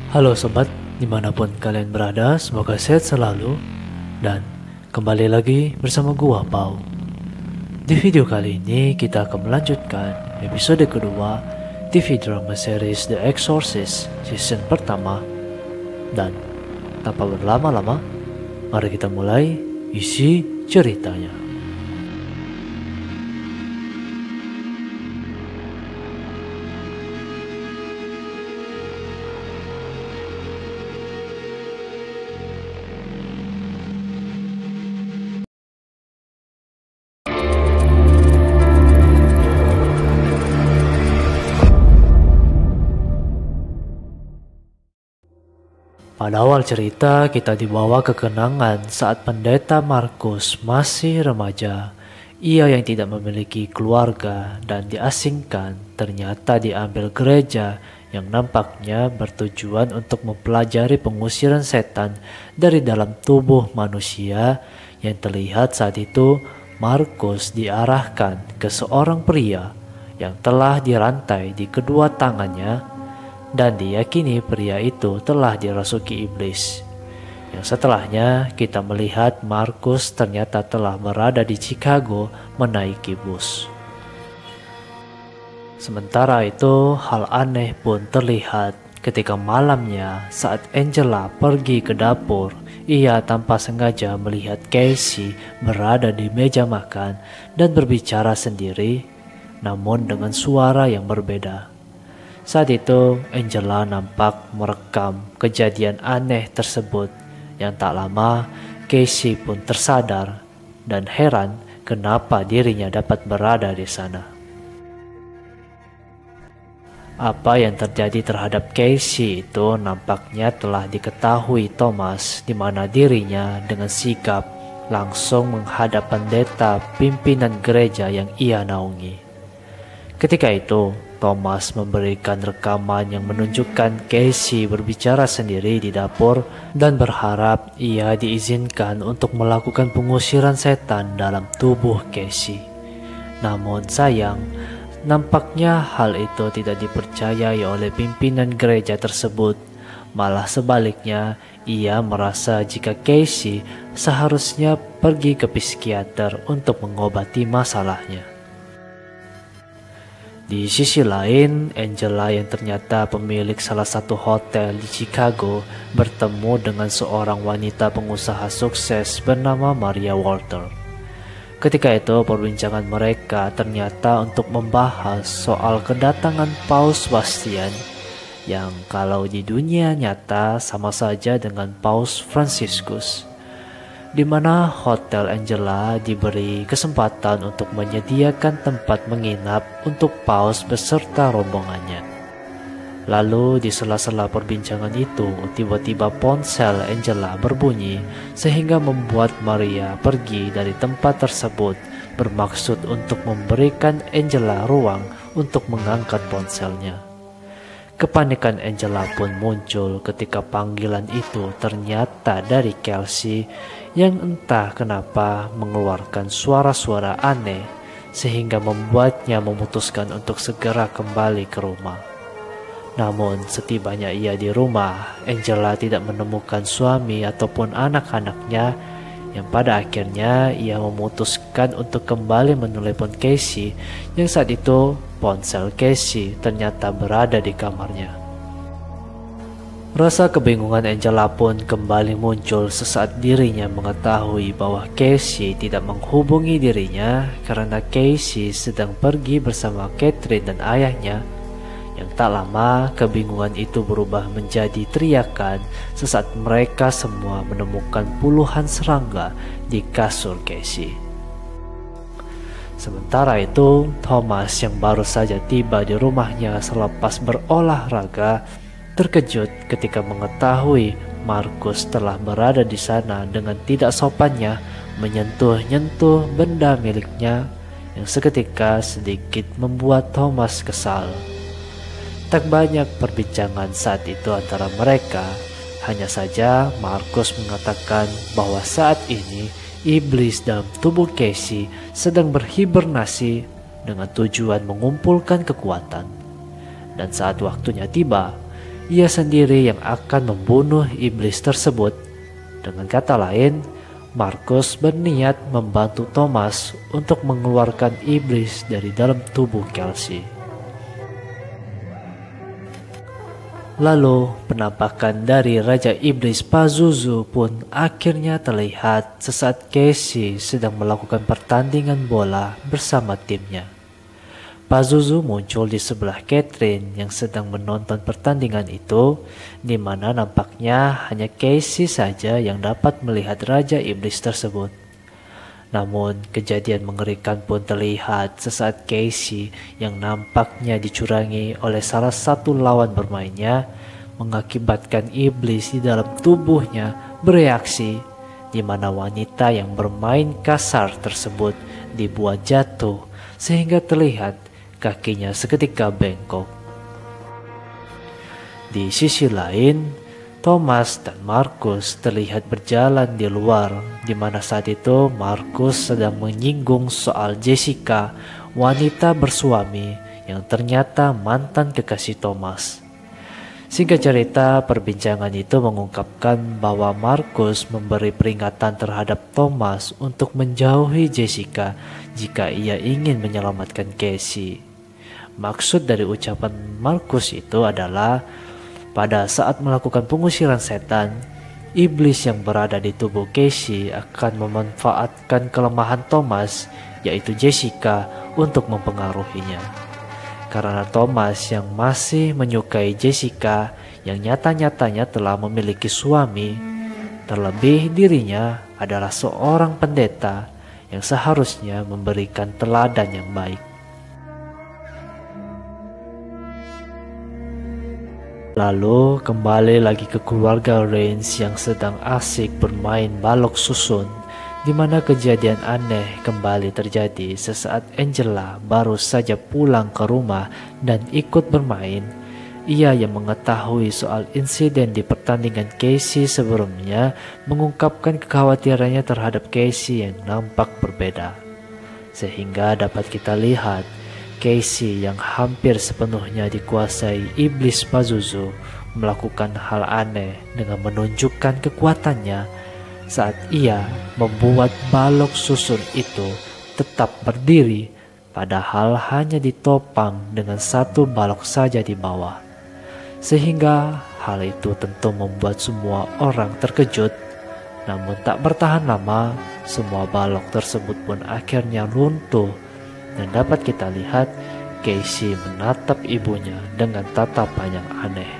Halo sobat, dimanapun kalian berada, semoga sehat selalu. Dan kembali lagi bersama gua, Pau. Di video kali ini kita akan melanjutkan episode kedua TV drama series The Exorcist season pertama. Dan tanpa berlama-lama, mari kita mulai isi ceritanya. Pada awal cerita, kita dibawa ke kenangan saat pendeta Markus masih remaja. Ia yang tidak memiliki keluarga dan diasingkan ternyata diambil gereja yang nampaknya bertujuan untuk mempelajari pengusiran setan dari dalam tubuh manusia. Yang terlihat saat itu, Markus diarahkan ke seorang pria yang telah dirantai di kedua tangannya, dan diyakini pria itu telah dirasuki iblis. Yang setelahnya kita melihat Markus ternyata telah berada di Chicago menaiki bus. Sementara itu hal aneh pun terlihat ketika malamnya saat Angela pergi ke dapur. Ia tanpa sengaja melihat Casey berada di meja makan dan berbicara sendiri, namun dengan suara yang berbeda. Saat itu Angela nampak merekam kejadian aneh tersebut. Yang tak lama Casey pun tersadar dan heran kenapa dirinya dapat berada di sana. Apa yang terjadi terhadap Casey itu nampaknya telah diketahui Thomas, di mana dirinya dengan sigap langsung menghadap pendeta pimpinan gereja yang ia naungi. Ketika itu Thomas memberikan rekaman yang menunjukkan Casey berbicara sendiri di dapur dan berharap ia diizinkan untuk melakukan pengusiran setan dalam tubuh Casey. Namun sayang, nampaknya hal itu tidak dipercayai oleh pimpinan gereja tersebut. Malah sebaliknya, ia merasa jika Casey seharusnya pergi ke psikiater untuk mengobati masalahnya. Di sisi lain, Angela yang ternyata pemilik salah satu hotel di Chicago bertemu dengan seorang wanita pengusaha sukses bernama Maria Walter. Ketika itu perbincangan mereka ternyata untuk membahas soal kedatangan Paus Bastian yang kalau di dunia nyata sama saja dengan Paus Franciscus, di mana Hotel Angela diberi kesempatan untuk menyediakan tempat menginap untuk Paus beserta rombongannya. Lalu di sela-sela perbincangan itu, tiba-tiba ponsel Angela berbunyi sehingga membuat Maria pergi dari tempat tersebut, bermaksud untuk memberikan Angela ruang untuk mengangkat ponselnya. Kepanikan Angela pun muncul ketika panggilan itu ternyata dari Kelsey yang entah kenapa mengeluarkan suara-suara aneh sehingga membuatnya memutuskan untuk segera kembali ke rumah. Namun setibanya ia di rumah, Angela tidak menemukan suami ataupun anak-anaknya, yang pada akhirnya ia memutuskan untuk kembali menelepon Casey yang saat itu ponsel Casey ternyata berada di kamarnya. Rasa kebingungan Angela pun kembali muncul sesaat dirinya mengetahui bahwa Casey tidak menghubungi dirinya karena Casey sedang pergi bersama Catherine dan ayahnya. Yang tak lama kebingungan itu berubah menjadi teriakan sesaat mereka semua menemukan puluhan serangga di kasur Casey. Sementara itu, Thomas yang baru saja tiba di rumahnya selepas berolahraga terkejut ketika mengetahui Markus telah berada di sana dengan tidak sopannya menyentuh-nyentuh benda miliknya yang seketika sedikit membuat Thomas kesal. Tak banyak perbincangan saat itu antara mereka, hanya saja Markus mengatakan bahwa saat ini iblis dalam tubuh Casey sedang berhibernasi dengan tujuan mengumpulkan kekuatan. Dan saat waktunya tiba, ia sendiri yang akan membunuh iblis tersebut. Dengan kata lain, Markus berniat membantu Thomas untuk mengeluarkan iblis dari dalam tubuh Kelsey. Lalu penampakan dari Raja Iblis Pazuzu pun akhirnya terlihat sesaat Casey sedang melakukan pertandingan bola bersama timnya. Pazuzu muncul di sebelah Catherine yang sedang menonton pertandingan itu, di mana nampaknya hanya Casey saja yang dapat melihat Raja Iblis tersebut. Namun kejadian mengerikan pun terlihat sesaat Casey yang nampaknya dicurangi oleh salah satu lawan bermainnya mengakibatkan iblis di dalam tubuhnya bereaksi, di mana wanita yang bermain kasar tersebut dibuat jatuh sehingga terlihat kakinya seketika bengkok. Di sisi lain, Thomas dan Markus terlihat berjalan di luar, di mana saat itu Markus sedang menyinggung soal Jessica, wanita bersuami yang ternyata mantan kekasih Thomas. Singkat cerita, perbincangan itu mengungkapkan bahwa Markus memberi peringatan terhadap Thomas untuk menjauhi Jessica jika ia ingin menyelamatkan Casey. Maksud dari ucapan Markus itu adalah pada saat melakukan pengusiran setan, iblis yang berada di tubuh Casey akan memanfaatkan kelemahan Thomas, yaitu Jessica, untuk mempengaruhinya. Karena Thomas yang masih menyukai Jessica yang nyata-nyatanya telah memiliki suami, terlebih dirinya adalah seorang pendeta yang seharusnya memberikan teladan yang baik. Lalu kembali lagi ke keluarga Rains yang sedang asik bermain balok susun, di mana kejadian aneh kembali terjadi sesaat Angela baru saja pulang ke rumah dan ikut bermain. Ia yang mengetahui soal insiden di pertandingan Casey sebelumnya mengungkapkan kekhawatirannya terhadap Casey yang nampak berbeda. Sehingga dapat kita lihat Casey yang hampir sepenuhnya dikuasai iblis Pazuzu melakukan hal aneh dengan menunjukkan kekuatannya saat ia membuat balok susun itu tetap berdiri, padahal hanya ditopang dengan satu balok saja di bawah. Sehingga hal itu tentu membuat semua orang terkejut. Namun tak bertahan lama, semua balok tersebut pun akhirnya runtuh. Dan dapat kita lihat Casey menatap ibunya dengan tatapan yang aneh.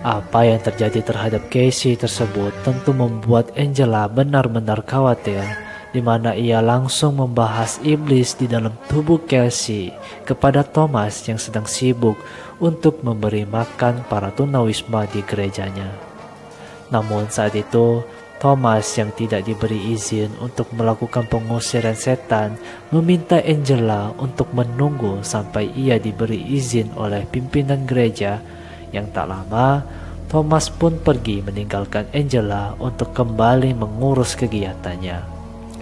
Apa yang terjadi terhadap Casey tersebut tentu membuat Angela benar-benar khawatir, di mana ia langsung membahas iblis di dalam tubuh Casey kepada Thomas yang sedang sibuk untuk memberi makan para tunawisma di gerejanya. Namun saat itu Thomas yang tidak diberi izin untuk melakukan pengusiran setan meminta Angela untuk menunggu sampai ia diberi izin oleh pimpinan gereja. Yang tak lama, Thomas pun pergi meninggalkan Angela untuk kembali mengurus kegiatannya.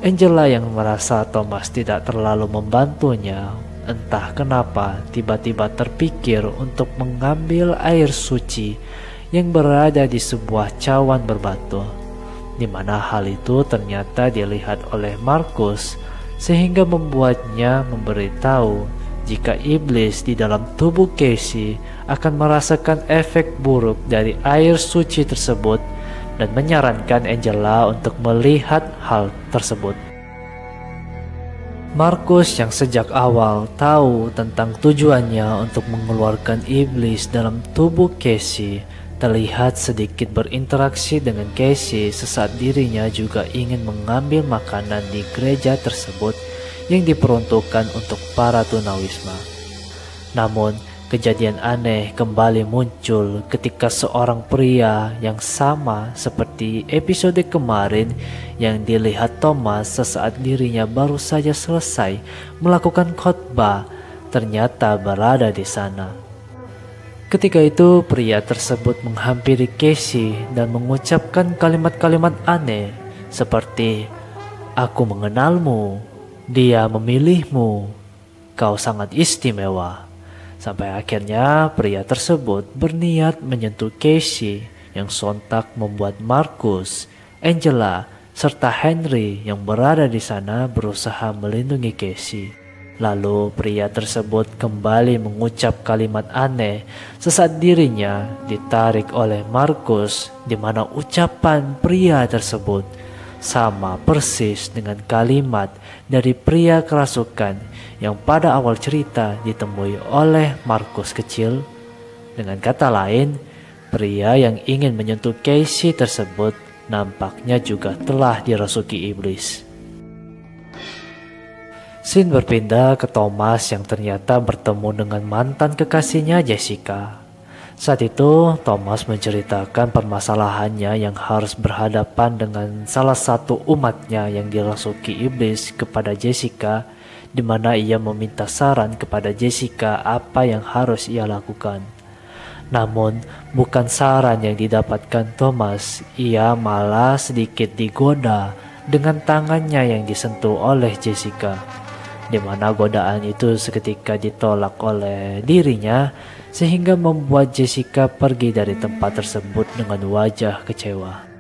Angela yang merasa Thomas tidak terlalu membantunya, entah kenapa tiba-tiba terpikir untuk mengambil air suci yang berada di sebuah cawan berbatu, di mana hal itu ternyata dilihat oleh Markus, sehingga membuatnya memberitahu jika iblis di dalam tubuh Casey akan merasakan efek buruk dari air suci tersebut dan menyarankan Angela untuk melihat hal tersebut. Markus yang sejak awal tahu tentang tujuannya untuk mengeluarkan iblis dalam tubuh Casey terlihat sedikit berinteraksi dengan Casey sesaat dirinya juga ingin mengambil makanan di gereja tersebut yang diperuntukkan untuk para tunawisma. Namun, kejadian aneh kembali muncul ketika seorang pria yang sama seperti episode kemarin yang dilihat Thomas sesaat dirinya baru saja selesai melakukan khotbah ternyata berada di sana. Ketika itu, pria tersebut menghampiri Casey dan mengucapkan kalimat-kalimat aneh seperti, "Aku mengenalmu, dia memilihmu, kau sangat istimewa." Sampai akhirnya pria tersebut berniat menyentuh Casey yang sontak membuat Marcus, Angela, serta Henry yang berada di sana berusaha melindungi Casey. Lalu pria tersebut kembali mengucap kalimat aneh sesaat dirinya ditarik oleh Marcus, di mana ucapan pria tersebut sama persis dengan kalimat dari pria kerasukan yang pada awal cerita ditemui oleh Marcus kecil. Dengan kata lain, pria yang ingin menyentuh Casey tersebut nampaknya juga telah dirasuki iblis. Scene berpindah ke Thomas yang ternyata bertemu dengan mantan kekasihnya Jessica. Saat itu Thomas menceritakan permasalahannya yang harus berhadapan dengan salah satu umatnya yang dirasuki iblis kepada Jessica, di mana ia meminta saran kepada Jessica apa yang harus ia lakukan. Namun bukan saran yang didapatkan Thomas, ia malah sedikit digoda dengan tangannya yang disentuh oleh Jessica, di mana godaan itu seketika ditolak oleh dirinya, sehingga membuat Jessica pergi dari tempat tersebut dengan wajah kecewa.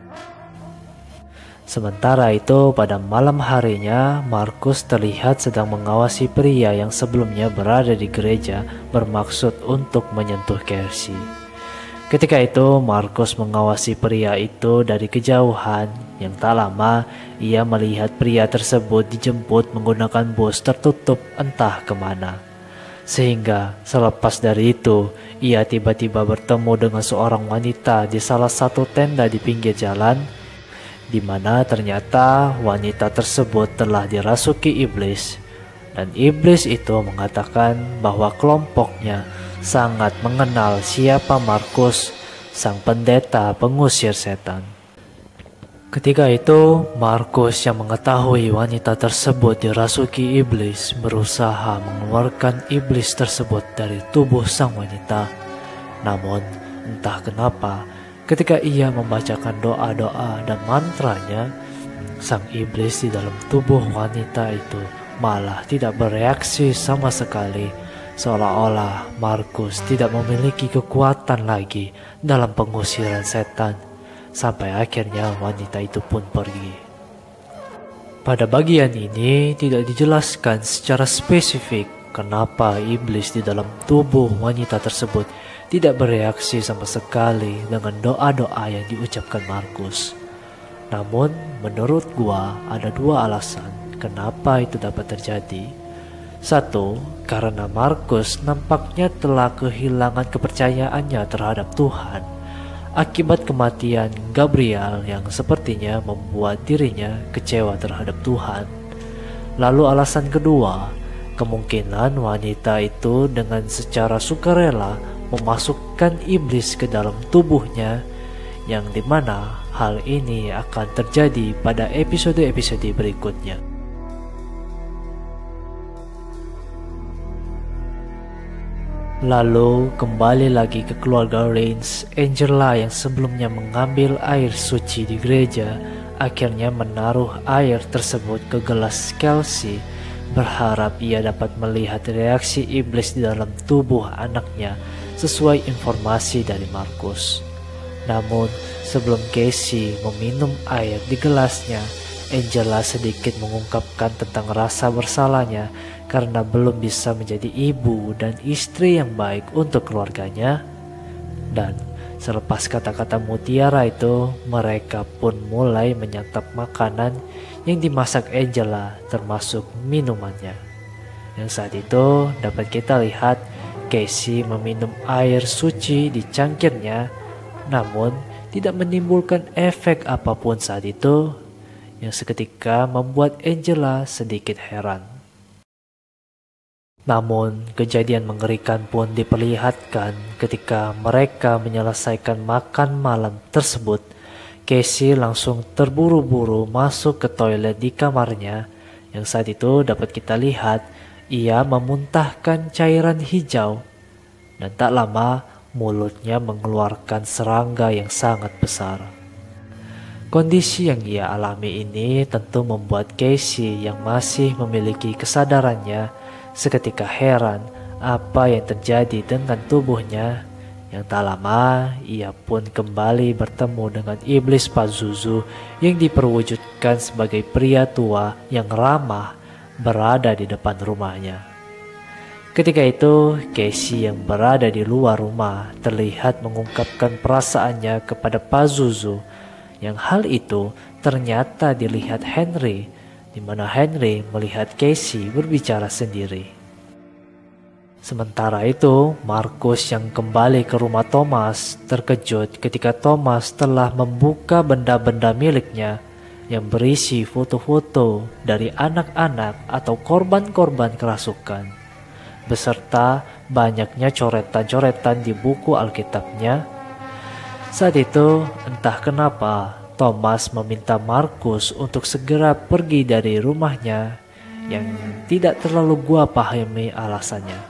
Sementara itu pada malam harinya, Marcus terlihat sedang mengawasi pria yang sebelumnya berada di gereja bermaksud untuk menyentuh Casey. Ketika itu Marcus mengawasi pria itu dari kejauhan. Yang tak lama ia melihat pria tersebut dijemput menggunakan bus tertutup entah kemana. Sehingga selepas dari itu ia tiba-tiba bertemu dengan seorang wanita di salah satu tenda di pinggir jalan, di mana ternyata wanita tersebut telah dirasuki iblis. Dan iblis itu mengatakan bahwa kelompoknya sangat mengenal siapa Marcus, sang pendeta pengusir setan. Ketika itu, Marcus yang mengetahui wanita tersebut dirasuki iblis berusaha mengeluarkan iblis tersebut dari tubuh sang wanita. Namun, entah kenapa, ketika ia membacakan doa-doa dan mantranya, sang iblis di dalam tubuh wanita itu malah tidak bereaksi sama sekali, seolah-olah Marcus tidak memiliki kekuatan lagi dalam pengusiran setan. Sampai akhirnya wanita itu pun pergi. Pada bagian ini tidak dijelaskan secara spesifik kenapa iblis di dalam tubuh wanita tersebut tidak bereaksi sama sekali dengan doa-doa yang diucapkan Marcus. Namun menurut gua ada dua alasan kenapa itu dapat terjadi. Satu, karena Marcus nampaknya telah kehilangan kepercayaannya terhadap Tuhan akibat kematian Gabriel yang sepertinya membuat dirinya kecewa terhadap Tuhan. Lalu alasan kedua, kemungkinan wanita itu dengan secara sukarela memasukkan iblis ke dalam tubuhnya, yang dimana hal ini akan terjadi pada episode-episode berikutnya. Lalu kembali lagi ke keluarga Rains. Angela yang sebelumnya mengambil air suci di gereja akhirnya menaruh air tersebut ke gelas Kelsey, berharap ia dapat melihat reaksi iblis di dalam tubuh anaknya sesuai informasi dari Marcus. Namun sebelum Casey meminum air di gelasnya, Angela sedikit mengungkapkan tentang rasa bersalahnya karena belum bisa menjadi ibu dan istri yang baik untuk keluarganya. Dan selepas kata-kata mutiara itu, mereka pun mulai menyantap makanan yang dimasak Angela, termasuk minumannya. Yang saat itu dapat kita lihat Casey meminum air suci di cangkirnya, namun tidak menimbulkan efek apapun saat itu, yang seketika membuat Angela sedikit heran. Namun kejadian mengerikan pun diperlihatkan ketika mereka menyelesaikan makan malam tersebut. Casey langsung terburu-buru masuk ke toilet di kamarnya, yang saat itu dapat kita lihat ia memuntahkan cairan hijau, dan tak lama mulutnya mengeluarkan serangga yang sangat besar. Kondisi yang ia alami ini tentu membuat Casey yang masih memiliki kesadarannya seketika heran apa yang terjadi dengan tubuhnya. Yang tak lama, ia pun kembali bertemu dengan iblis Pazuzu yang diperwujudkan sebagai pria tua yang ramah berada di depan rumahnya. Ketika itu, Casey yang berada di luar rumah terlihat mengungkapkan perasaannya kepada Pazuzu, yang hal itu ternyata dilihat Henry, di mana Henry melihat Casey berbicara sendiri. Sementara itu, Markus yang kembali ke rumah Thomas terkejut ketika Thomas telah membuka benda-benda miliknya yang berisi foto-foto dari anak-anak atau korban-korban kerasukan, beserta banyaknya coretan-coretan di buku Alkitabnya. Saat itu, entah kenapa, Thomas meminta Markus untuk segera pergi dari rumahnya yang tidak terlalu gua pahami alasannya.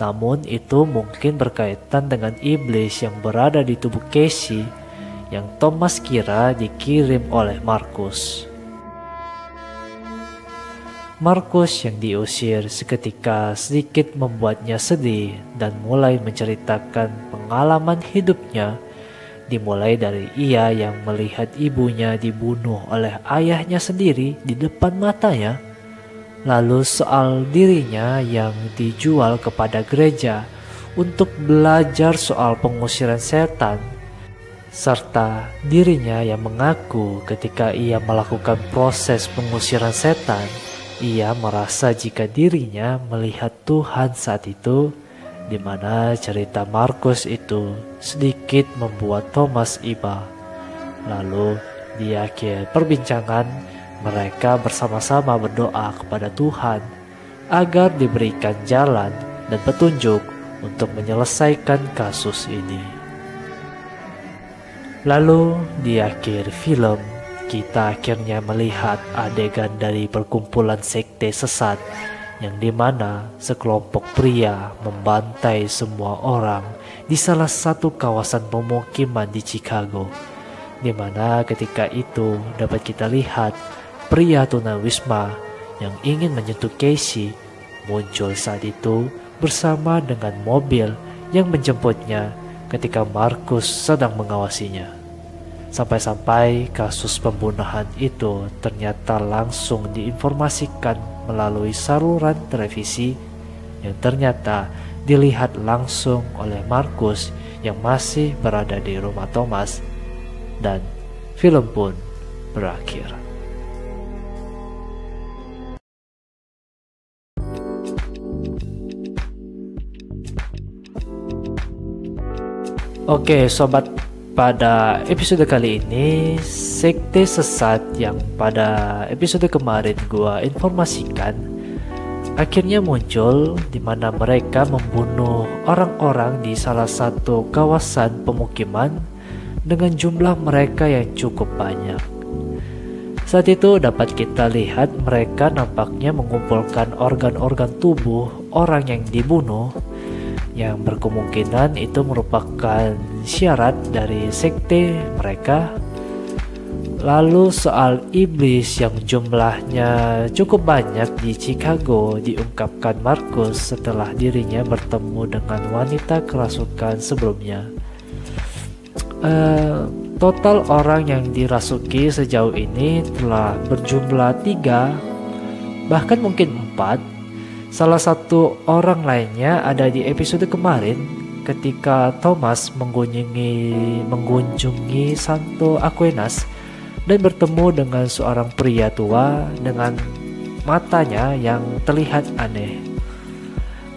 Namun itu mungkin berkaitan dengan iblis yang berada di tubuh Casey yang Thomas kira dikirim oleh Markus. Markus yang diusir seketika sedikit membuatnya sedih dan mulai menceritakan pengalaman hidupnya, dimulai dari ia yang melihat ibunya dibunuh oleh ayahnya sendiri di depan matanya. Lalu soal dirinya yang dijual kepada gereja untuk belajar soal pengusiran setan, serta dirinya yang mengaku ketika ia melakukan proses pengusiran setan, ia merasa jika dirinya melihat Tuhan saat itu, di mana cerita Markus itu sedikit membuat Thomas iba. Lalu di akhir perbincangan, mereka bersama-sama berdoa kepada Tuhan agar diberikan jalan dan petunjuk untuk menyelesaikan kasus ini. Lalu di akhir film, kita akhirnya melihat adegan dari perkumpulan sekte sesat yang dimana sekelompok pria membantai semua orang di salah satu kawasan pemukiman di Chicago, di mana ketika itu dapat kita lihat pria tunawisma yang ingin menyentuh Casey muncul saat itu bersama dengan mobil yang menjemputnya ketika Markus sedang mengawasinya. Sampai-sampai kasus pembunuhan itu ternyata langsung diinformasikan melalui saluran televisi yang ternyata dilihat langsung oleh Markus yang masih berada di rumah Thomas, dan film pun berakhir. Oke sobat, pada episode kali ini sekte sesat yang pada episode kemarin gua informasikan akhirnya muncul, di mana mereka membunuh orang-orang di salah satu kawasan pemukiman dengan jumlah mereka yang cukup banyak. Saat itu dapat kita lihat mereka nampaknya mengumpulkan organ-organ tubuh orang yang dibunuh, yang berkemungkinan itu merupakan syarat dari sekte mereka. Lalu soal iblis yang jumlahnya cukup banyak di Chicago diungkapkan Markus setelah dirinya bertemu dengan wanita kerasukan sebelumnya. Total orang yang dirasuki sejauh ini telah berjumlah 3, bahkan mungkin 4. Salah satu orang lainnya ada di episode kemarin ketika Thomas mengunjungi Santo Aquinas dan bertemu dengan seorang pria tua dengan matanya yang terlihat aneh.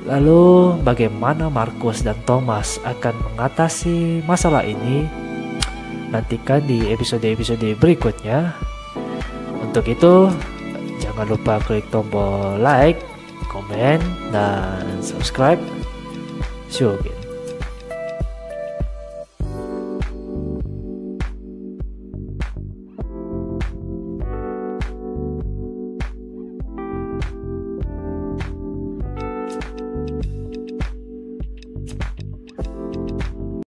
Lalu bagaimana Markus dan Thomas akan mengatasi masalah ini? Nantikan di episode-episode berikutnya. Untuk itu, jangan lupa klik tombol like, komen, dan subscribe. See you again.